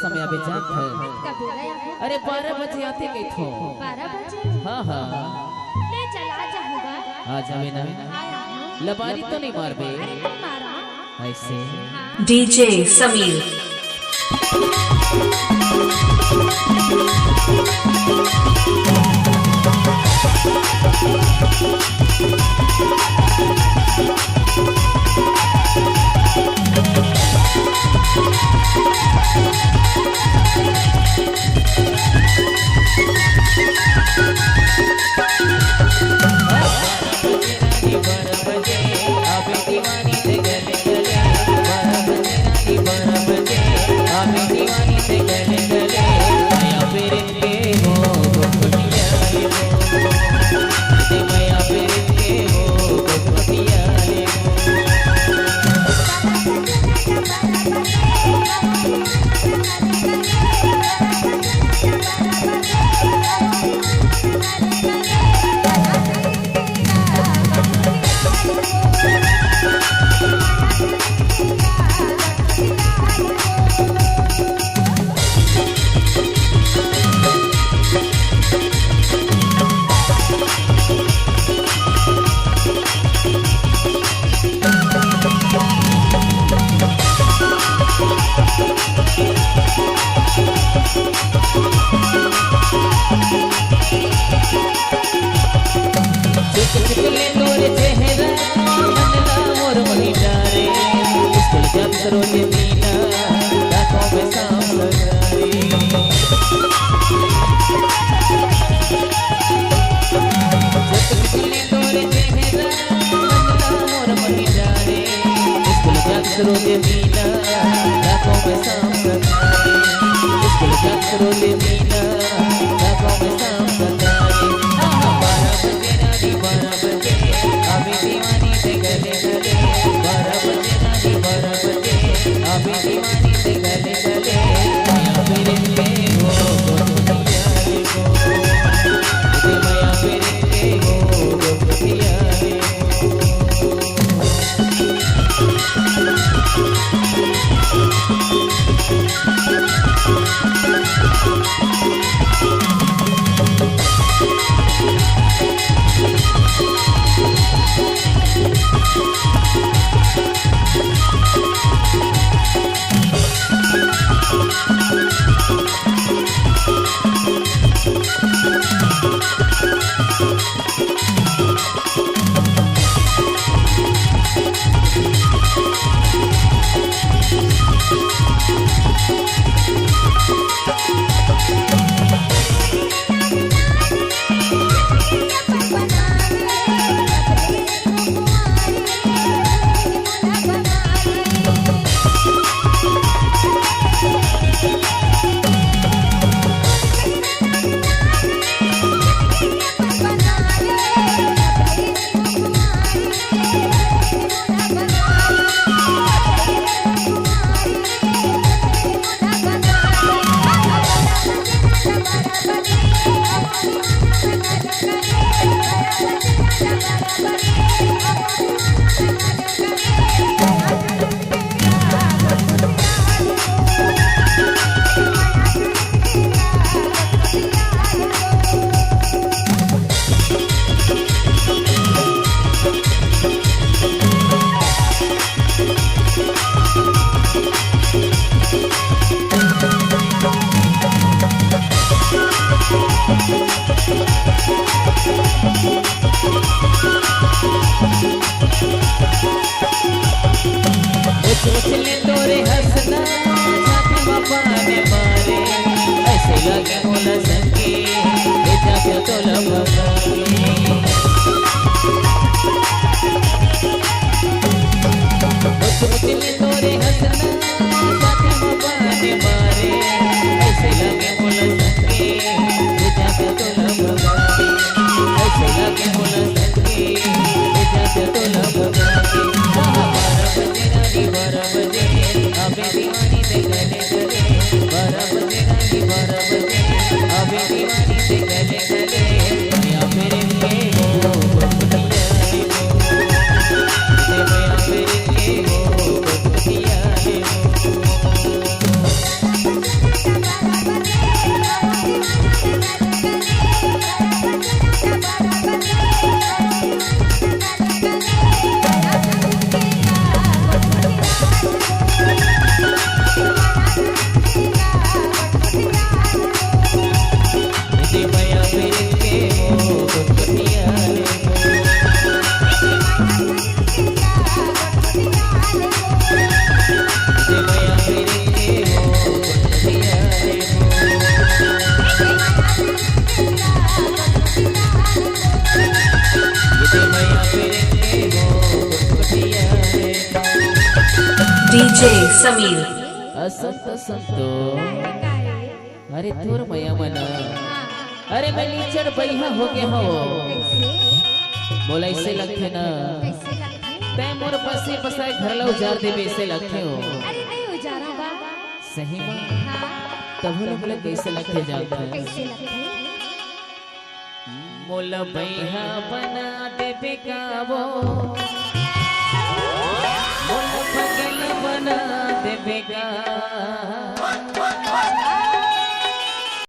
समय अभी जान था। अरे 12 बजे आते गई थो। 12 बजे? हाँ हाँ ले चला जाऊंगा। आ जावे ना। लबारी तो नहीं मार बे। मारा ऐसे डीजे समीर रोजे मीना लाखों में शाम सताए स्कूल जब रोजे मीना लाखों में शाम सताए 12 बजे रानी 12 बजे अभी दीवानी से गले गले 12 बजे रानी 12 बजे अभी दीवानी से गले गले माया मेरे के हो गोपिया हो माया मेरे के हो गोपिया उछले तोरे हंसना छाती बापा ने मारे ऐसे लगे मोला संगे ये जाके तोला भगाए उछले तोरे हंसना छाती बापा ने मारे ऐसे लगे मोला संगे ये जाके तोला भगाए ऐसे लगे मोला संगे ये जाके तोला भगाए 12 बजे रानी 12 बजे अबे दीवानी से गले गले DJ Samir. असंत संतो अरे तोर मया मना अरे मैं लीचड़ बैहा हो गया हो बोला इससे लगते ना तै मोर बसे बसाए घर ला उजार देवे ऐसे लगते हो अरे नहीं उजारा बा सही में हाँ तब लोग लग कैसे लगते जाते हैं कैसे लगते मोल बैहा बना देवे गावो मोल पगल बना देवे गा